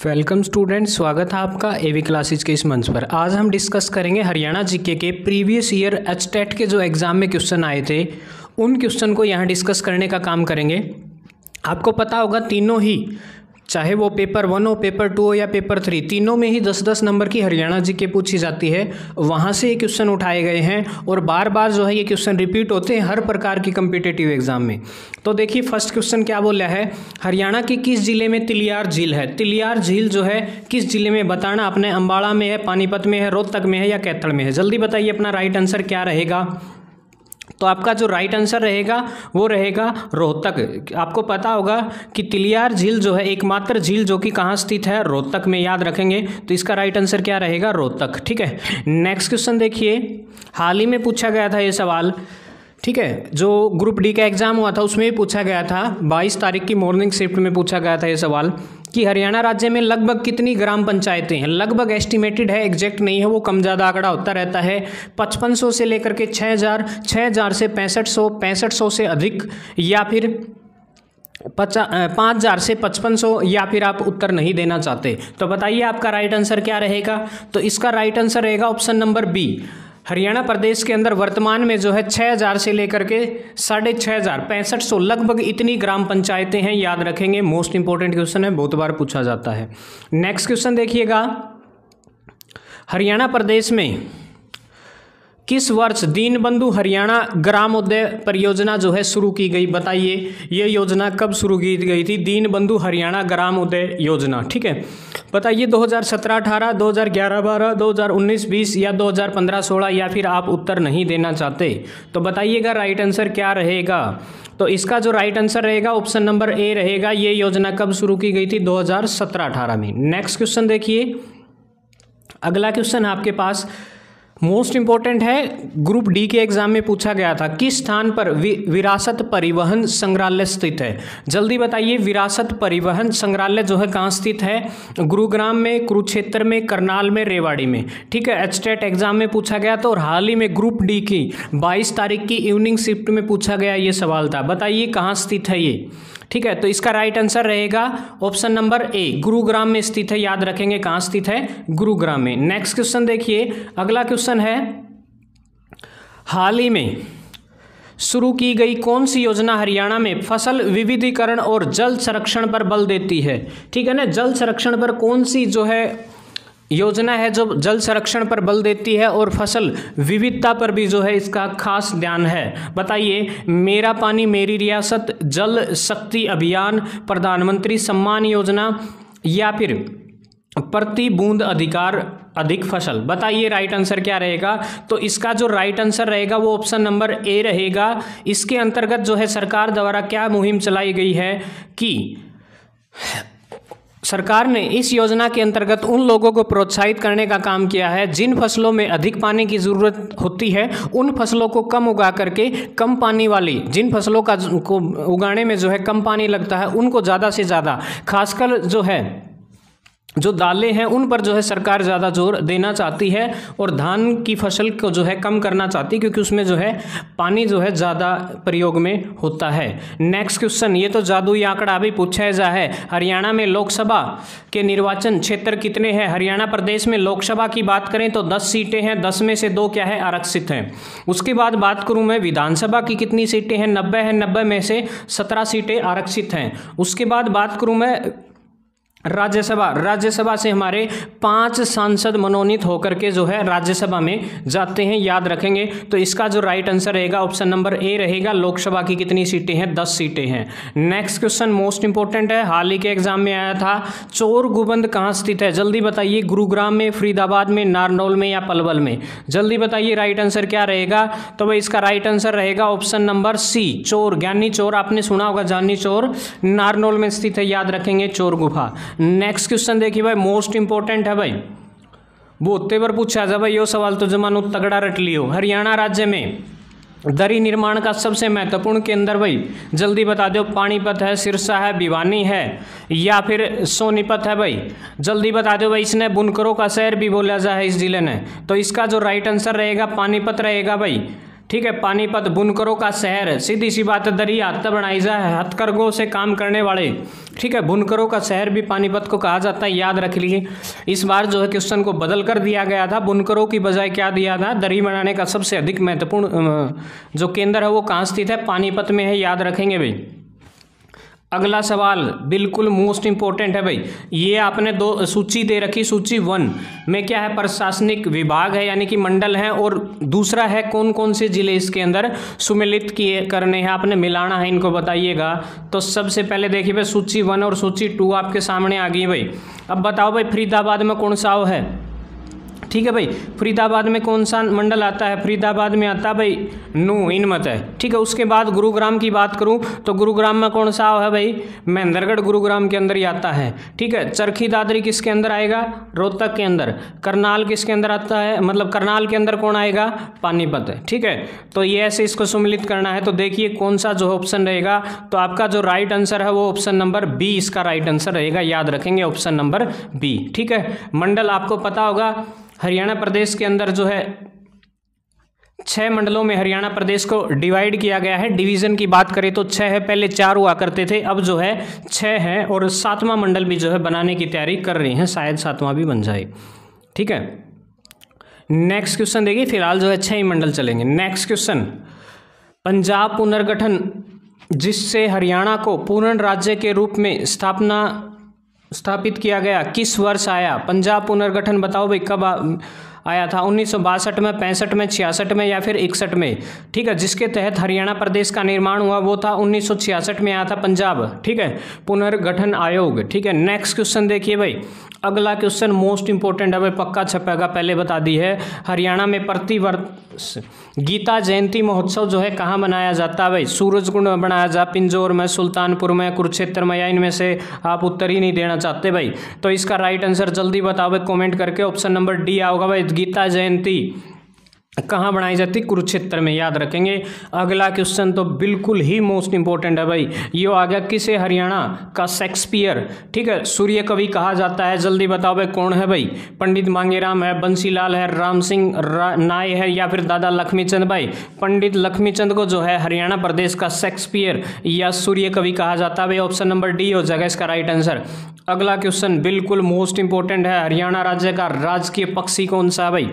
Welcome student, स्वागत है आपका एवी क्लासेज के इस मंच पर। आज हम डिस्कस करेंगे हरियाणा जीके के प्रीवियस ईयर एचटेट के जो एग्ज़ाम में क्वेश्चन आए थे उन क्वेश्चन को यहाँ डिस्कस करने का काम करेंगे। आपको पता होगा तीनों ही, चाहे वो पेपर 1 हो, पेपर 2 हो या पेपर 3, तीनों में ही 10-10 नंबर की हरियाणा जीके पूछी जाती है। वहाँ से ये क्वेश्चन उठाए गए हैं और बार बार जो है ये क्वेश्चन रिपीट होते हैं हर प्रकार की कम्पिटिटिव एग्जाम में। तो देखिए फर्स्ट क्वेश्चन क्या बोला है, हरियाणा के किस जिले में तिलियार झील है। तिलियार झील जो है किस जिले में बताना आपने, अम्बाड़ा में है, पानीपत में है, रोहतक में है या कैथल में है। जल्दी बताइए अपना राइट आंसर क्या रहेगा। तो आपका जो राइट आंसर रहेगा वो रहेगा रोहतक। आपको पता होगा कि तिलियार झील जो है एकमात्र झील जो कि कहाँ स्थित है, रोहतक में, याद रखेंगे। तो इसका राइट आंसर क्या रहेगा, रोहतक। ठीक है, नेक्स्ट क्वेश्चन देखिए, हाल ही में पूछा गया था ये सवाल। ठीक है, जो ग्रुप डी का एग्जाम हुआ था उसमें भी पूछा गया था, 22 तारीख की मॉर्निंग शिफ्ट में पूछा गया था ये सवाल कि हरियाणा राज्य में लगभग कितनी ग्राम पंचायतें हैं। लगभग एस्टिमेटेड है, एग्जैक्ट नहीं है, वो कम ज़्यादा आंकड़ा होता रहता है। 5500 से लेकर के 6000, 6000 से 6500, 6500 से अधिक, या फिर 5000 से 5500, या फिर आप उत्तर नहीं देना चाहते। तो बताइए आपका राइट आंसर क्या रहेगा। तो इसका राइट आंसर रहेगा ऑप्शन नंबर बी। हरियाणा प्रदेश के अंदर वर्तमान में जो है 6000 से लेकर के 6500, 6500 लगभग इतनी ग्राम पंचायतें हैं, याद रखेंगे। मोस्ट इंपॉर्टेंट क्वेश्चन है, बहुत बार पूछा जाता है। नेक्स्ट क्वेश्चन देखिएगा, हरियाणा प्रदेश में किस वर्ष दीनबंधु हरियाणा ग्रामोदय परियोजना जो है शुरू की गई। बताइए ये योजना कब शुरू की गई थी, दीनबंधु हरियाणा ग्रामोदय योजना। ठीक है, बताइए 2017-18, 2011-12, 2019-20 या 2015-16, या फिर आप उत्तर नहीं देना चाहते। तो बताइएगा राइट आंसर क्या रहेगा। तो इसका जो राइट आंसर रहेगा ऑप्शन नंबर ए रहेगा। ये योजना कब शुरू की गई थी, 2017-18 में। नेक्स्ट क्वेश्चन देखिए, अगला क्वेश्चन आपके पास मोस्ट इंपॉर्टेंट है, ग्रुप डी के एग्जाम में पूछा गया था, किस स्थान पर विरासत परिवहन संग्रहालय स्थित है। जल्दी बताइए, विरासत परिवहन संग्रहालय जो है कहाँ स्थित है, गुरुग्राम में, कुरुक्षेत्र में, करनाल में, रेवाड़ी में। ठीक है, एचटेट एग्जाम में पूछा गया था और हाल ही में ग्रुप डी की 22 तारीख की इवनिंग शिफ्ट में पूछा गया ये सवाल था। बताइए कहाँ स्थित है ये। ठीक है, तो इसका राइट आंसर रहेगा ऑप्शन नंबर ए, गुरुग्राम में स्थित है, याद रखेंगे कहाँ स्थित है, गुरुग्राम में। नेक्स्ट क्वेश्चन देखिए, अगला क्वेश्चन है, हाल ही में शुरू की गई कौन सी योजना हरियाणा में फसल विविधीकरण और जल संरक्षण पर बल देती है। ठीक है ना, जल संरक्षण पर कौन सी जो है योजना है जो जल संरक्षण पर बल देती है और फसल विविधता पर भी जो है इसका खास ध्यान है। बताइए, मेरा पानी मेरी रियासत, जल शक्ति अभियान, प्रधानमंत्री सम्मान योजना, या फिर प्रति बूंद अधिकार अधिक फसल। बताइए राइट आंसर क्या रहेगा। तो इसका जो राइट आंसर रहेगा वो ऑप्शन नंबर ए रहेगा। इसके अंतर्गत जो है सरकार द्वारा क्या मुहिम चलाई गई है कि सरकार ने इस योजना के अंतर्गत उन लोगों को प्रोत्साहित करने का काम किया है जिन फसलों में अधिक पानी की ज़रूरत होती है उन फसलों को कम उगा करके कम पानी वाली, जिन फसलों को उगाने में जो है कम पानी लगता है उनको ज़्यादा से ज़्यादा, खासकर जो है जो दालें हैं उन पर जो है सरकार ज़्यादा जोर देना चाहती है और धान की फसल को जो है कम करना चाहती है क्योंकि उसमें जो है पानी जो है ज़्यादा प्रयोग में होता है। नेक्स्ट क्वेश्चन, ये तो जादुई आंकड़ा भी पूछा जा है, हरियाणा में लोकसभा के निर्वाचन क्षेत्र कितने हैं। हरियाणा प्रदेश में लोकसभा की बात करें तो 10 सीटें हैं, 10 में से 2 क्या है, आरक्षित हैं। उसके बाद बात करूँ मैं विधानसभा की कितनी सीटें हैं, 90 हैं, 90 में से 17 सीटें आरक्षित हैं। उसके बाद बात करूँ मैं राज्यसभा से हमारे 5 सांसद मनोनीत होकर के जो है राज्यसभा में जाते हैं, याद रखेंगे। तो इसका जो राइट आंसर रहेगा ऑप्शन नंबर ए रहेगा। लोकसभा की कितनी सीटें हैं, 10 सीटें हैं। नेक्स्ट क्वेश्चन मोस्ट इंपॉर्टेंट है, हाल ही के एग्जाम में आया था, चोर गुबंद कहाँ स्थित है। जल्दी बताइए, गुरुग्राम में, फरीदाबाद में, नारनौल में या पलवल में। जल्दी बताइए राइट आंसर क्या रहेगा। तो भाई इसका राइट आंसर रहेगा ऑप्शन नंबर सी, चोर, ज्ञानी चोर, आपने सुना होगा ज्ञानी चोर, नारनौल में स्थित है, याद रखेंगे, चोर गुफा। नेक्स्ट क्वेश्चन देखिए भाई, मोस्ट इंपॉर्टेंट है भाई, बहुत बार पूछा जा भाई, यो सवाल तो जमानो तगड़ा रट लियो। हरियाणा राज्य में दरी निर्माण का सबसे महत्वपूर्ण केंद्र भाई, जल्दी बता दो, पानीपत है, सिरसा है, भिवानी है या फिर सोनीपत है भाई। जल्दी बता दो भाई, इसने बुनकरों का शहर भी बोला जा है इस जिले ने। तो इसका जो राइट आंसर रहेगा पानीपत रहेगा भाई। ठीक है। पानीपत बुनकरों का शहर, सीधी सी बात है, दरी हाथ बनाई जाए, हथकरघों से काम करने वाले, ठीक है, बुनकरों का शहर भी पानीपत को कहा जाता है, याद रख लीजिए। इस बार जो है क्वेश्चन को बदल कर दिया गया था, बुनकरों की बजाय क्या दिया था, दरी बनाने का सबसे अधिक महत्वपूर्ण जो केंद्र है वो कहाँ स्थित है, पानीपत में है, याद रखेंगे भाई। अगला सवाल बिल्कुल मोस्ट इंपॉर्टेंट है भाई, ये आपने दो सूची दे रखी, सूची 1 में क्या है, प्रशासनिक विभाग है यानी कि मंडल है, और दूसरा है कौन कौन से जिले इसके अंदर सुमेलित किए करने हैं, आपने मिलाना है, इनको बताइएगा। तो सबसे पहले देखिए भाई सूची 1 और सूची 2 आपके सामने आ गई भाई। अब बताओ भाई फरीदाबाद में कौन सा है, ठीक है भाई, फरीदाबाद में कौन सा मंडल आता है, फरीदाबाद में आता है भाई नू इनमत है, ठीक है। उसके बाद गुरुग्राम की बात करूं तो गुरुग्राम में कौन सा है भाई, महेंद्रगढ़ गुरुग्राम के अंदर ही आता है, ठीक है। चरखी दादरी किसके अंदर आएगा, रोहतक के अंदर। करनाल किसके अंदर आता है, मतलब करनाल के अंदर कौन आएगा, पानीपत, ठीक है। तो ये ऐसे इसको सम्मिलित करना है। तो देखिए कौन सा जो ऑप्शन रहेगा, तो आपका जो राइट आंसर है वो ऑप्शन नंबर बी इसका राइट आंसर रहेगा, याद रखेंगे ऑप्शन नंबर बी, ठीक है। मंडल आपको पता होगा हरियाणा प्रदेश के अंदर जो है 6 मंडलों में हरियाणा प्रदेश को डिवाइड किया गया है। डिवीजन की बात करें तो 6 है, पहले 4 हुआ करते थे, अब जो है 6 है, और 7वां मंडल भी जो है बनाने की तैयारी कर रही हैं, शायद 7वां भी बन जाए, ठीक है। नेक्स्ट क्वेश्चन देखिए, फिलहाल जो है 6 ही मंडल चलेंगे। नेक्स्ट क्वेश्चन, पंजाब पुनर्गठन जिससे हरियाणा को पूर्ण राज्य के रूप में स्थापित किया गया किस वर्ष आया, पंजाब पुनर्गठन बताओ भाई कब आया था, 1962 में, 65 में, 66 में या फिर 61 में, ठीक है। जिसके तहत हरियाणा प्रदेश का निर्माण हुआ वो था 1966 में आया था पंजाब, ठीक है, पुनर्गठन आयोग, ठीक है। नेक्स्ट क्वेश्चन देखिए भाई, अगला क्वेश्चन मोस्ट इंपॉर्टेंट है भाई, पक्का छपेगा, पहले बता दी है। हरियाणा में प्रतिवर्ष गीता जयंती महोत्सव जो है कहाँ मनाया जाता है भाई, सूरजकुंड में बनाया जा, पिंजौर में, सुल्तानपुर में, कुरुक्षेत्र में, या इनमें से आप उत्तर ही नहीं देना चाहते भाई। तो इसका राइट आंसर जल्दी बताओ भाई कमेंट करके, ऑप्शन नंबर डी आओगा भाई, गीता जयंती कहाँ बनाई जाती, कुरुक्षेत्र में, याद रखेंगे। अगला क्वेश्चन तो बिल्कुल ही मोस्ट इंपॉर्टेंट है भाई, ये आ गया, किसे हरियाणा का शेक्सपियर, ठीक है, सूर्य कवि कहा जाता है, जल्दी बताओ भाई कौन है भाई, पंडित मांगेराम है, बंसीलाल है, राम सिंह नाय है, या फिर दादा लक्ष्मीचंद भाई। पंडित लक्ष्मीचंद को जो है हरियाणा प्रदेश का शेक्सपियर या सूर्य कवि कहा जाता है भाई, ऑप्शन नंबर डी हो जाएगा इसका राइट आंसर। अगला क्वेश्चन बिल्कुल मोस्ट इंपॉर्टेंट है, हरियाणा राज्य का राजकीय पक्षी कौन सा है भाई।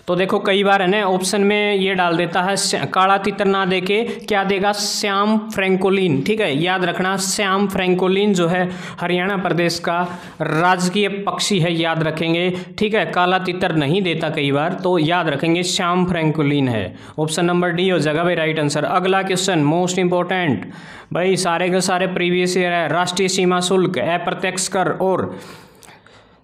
तो देखो कई बार है ना ऑप्शन में ये डाल देता है, काला तितर ना देके क्या देगा, श्याम फ्रैंकोलिन, ठीक है, याद रखना, श्याम फ्रैंकोलिन जो है हरियाणा प्रदेश का राजकीय पक्षी है, याद रखेंगे, ठीक है। काला तितर नहीं देता कई बार, तो याद रखेंगे श्याम फ्रैंकोलिन है, ऑप्शन नंबर डी हो जाएगा भाई राइट आंसर। अगला क्वेश्चन मोस्ट इंपॉर्टेंट भाई, सारे के सारे प्रीवियस ईयर है। राष्ट्रीय सीमा शुल्क, अप्रत्यक्ष कर और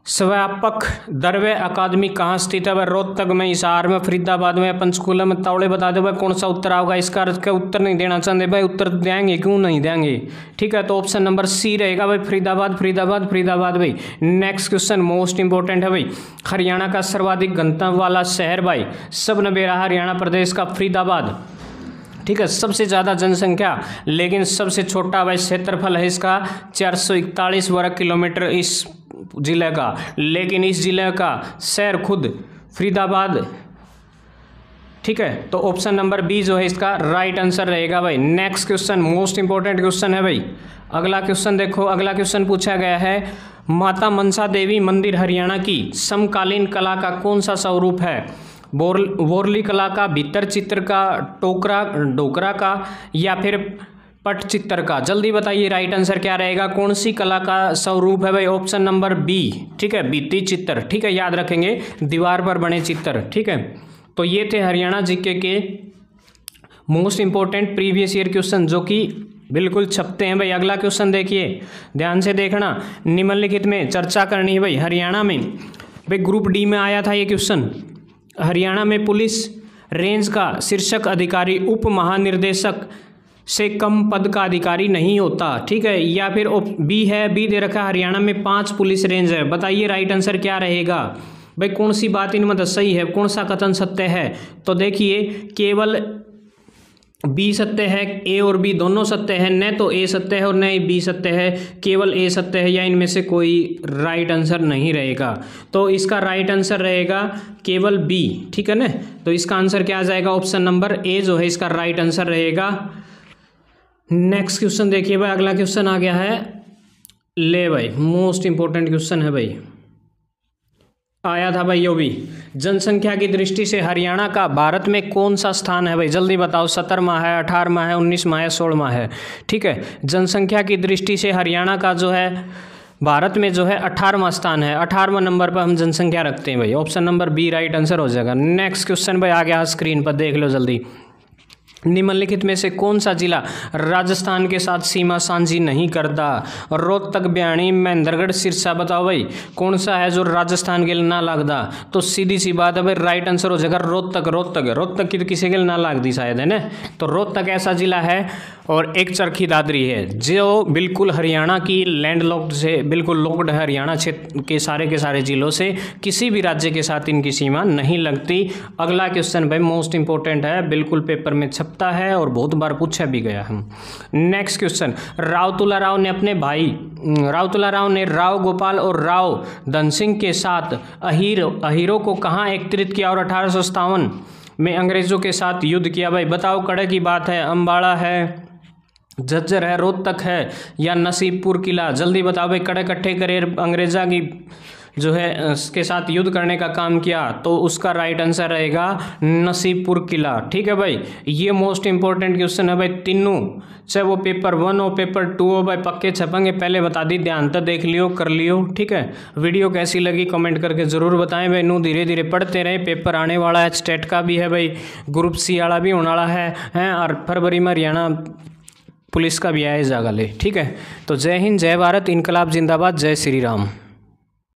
स्वव्यापक द्रव्य अकादमी कहाँ स्थित है भाई, रोहतक में, हिसार में, फरीदाबाद में, पंचकूला में, तावड़े बता दो भाई कौन सा उत्तर आओगा इसका। उत्तर नहीं देना चाहते भाई, उत्तर देंगे, क्यों नहीं देंगे, ठीक है। तो ऑप्शन नंबर सी रहेगा भाई, फरीदाबाद, फरीदाबाद, फरीदाबाद भाई। नेक्स्ट क्वेश्चन मोस्ट इंपॉर्टेंट है भाई, हरियाणा का सर्वाधिक घनत्व वाला शहर भाई, सब ने बेरा हरियाणा प्रदेश का फरीदाबाद, ठीक है, सबसे ज़्यादा जनसंख्या लेकिन सबसे छोटा भाई क्षेत्रफल है इसका 441 वर्ग किलोमीटर इस जिले का, लेकिन इस जिले का शहर खुद फरीदाबाद, ठीक है। तो ऑप्शन नंबर बी जो है इसका राइट आंसर रहेगा भाई। Next question most important question है भाई, अगला क्वेश्चन देखो, अगला क्वेश्चन पूछा गया है, माता मनसा देवी मंदिर हरियाणा की समकालीन कला का कौन सा स्वरूप है, बोरली कला का, भीतर चित्र का, डोकरा का, या फिर पटचित्र का, जल्दी बताइए राइट आंसर क्या रहेगा, कौन सी कला का स्वरूप है भाई, ऑप्शन नंबर बी, ठीक है, भित्ति चित्र, ठीक है, याद रखेंगे, दीवार पर बने चित्र, ठीक है। तो ये थे हरियाणा जीके के most important previous year question जो कि बिल्कुल छपते हैं भाई। अगला क्वेश्चन देखिए, ध्यान से देखना, निम्नलिखित में चर्चा करनी है भाई। हरियाणा में भाई ग्रुप डी में आया था ये क्वेश्चन, हरियाणा में पुलिस रेंज का शीर्षक अधिकारी उप महानिर्देशक से कम पद का अधिकारी नहीं होता, ठीक है, या फिर बी है, बी दे रखा है, हरियाणा में 5 पुलिस रेंज है, बताइए राइट आंसर क्या रहेगा भाई, कौन सी बात इनमें सही है, कौन सा कथन सत्य है। तो देखिए केवल बी सत्य है, ए और बी दोनों सत्य है, न तो ए सत्य है और न ही बी सत्य है, केवल ए सत्य है, या इनमें से कोई राइट आंसर नहीं रहेगा। तो इसका राइट आंसर रहेगा केवल बी, ठीक है ना। तो इसका आंसर क्या आ जाएगा, ऑप्शन नंबर ए जो है इसका राइट आंसर रहेगा। नेक्स्ट क्वेश्चन देखिए भाई, अगला क्वेश्चन आ गया है, ले भाई मोस्ट इंपॉर्टेंट क्वेश्चन है भाई, आया था भाई यो भी। जनसंख्या की दृष्टि से हरियाणा का भारत में कौन सा स्थान है भाई, जल्दी बताओ। 17वां है, 18वां है, 19वां है, 16वां है, ठीक है। जनसंख्या की दृष्टि से हरियाणा का जो है भारत में जो है 18वां स्थान है, 18वां नंबर पर हम जनसंख्या रखते हैं भाई। Option number B right answer हो जाएगा। नेक्स्ट क्वेश्चन भाई आ गया स्क्रीन पर, देख लो जल्दी। निम्नलिखित में से कौन सा जिला राजस्थान के साथ सीमा साझी नहीं करता, रोहतक, बयानी, महेंद्रगढ़, सिरसा, बताओ भाई कौन सा है जो राजस्थान के लिए ना लगता। तो सीधी सी बात है भाई, राइट आंसर हो जाएगा रोहतक। रोहतक की तो किसी के लिए ना लगती शायद, है ना। तो रोहतक ऐसा जिला है और एक चरखी दादरी है जो बिल्कुल हरियाणा की लैंडलॉक्ड से बिल्कुल लॉक्ड है, हरियाणा क्षेत्र के सारे जिलों से किसी भी राज्य के साथ इनकी सीमा नहीं लगती। अगला क्वेश्चन भाई मोस्ट इंपॉर्टेंट है, बिल्कुल पेपर में छपता है और बहुत बार पूछा भी गया है। नेक्स्ट क्वेश्चन, राव तुलाराव ने राव गोपाल और राव धन सिंह के साथ अहीरों को कहाँ एकत्रित किया और 1857 में अंग्रेजों के साथ युद्ध किया भाई, बताओ। कड़े की बात है, अम्बाड़ा है, झज्जर है, रोहतक है, या नसीबपुर किला, जल्दी बताओ भाई। कड़े इकट्ठे करे अंग्रेजा की जो है उसके साथ युद्ध करने का काम किया, तो उसका राइट आंसर रहेगा नसीबपुर किला, ठीक है भाई। ये मोस्ट इंपॉर्टेंट क्वेश्चन है भाई, तीनों चाहे वो पेपर 1 हो पेपर 2 हो भाई, पक्के छपेंगे, पहले बता दी, ध्यान तो देख लियो, कर लियो, ठीक है। वीडियो कैसी लगी कमेंट करके ज़रूर बताएं भाई। नू धीरे धीरे पढ़ते रहे, पेपर आने वाला है, स्टेट का भी है भाई, ग्रुप सी वाला भी होने वाला है और फरवरी में हरियाणा पुलिस का भी आया जाएगा ले, ठीक है। तो जय हिंद, जय भारत, इनकलाब जिंदाबाद, जय श्री राम।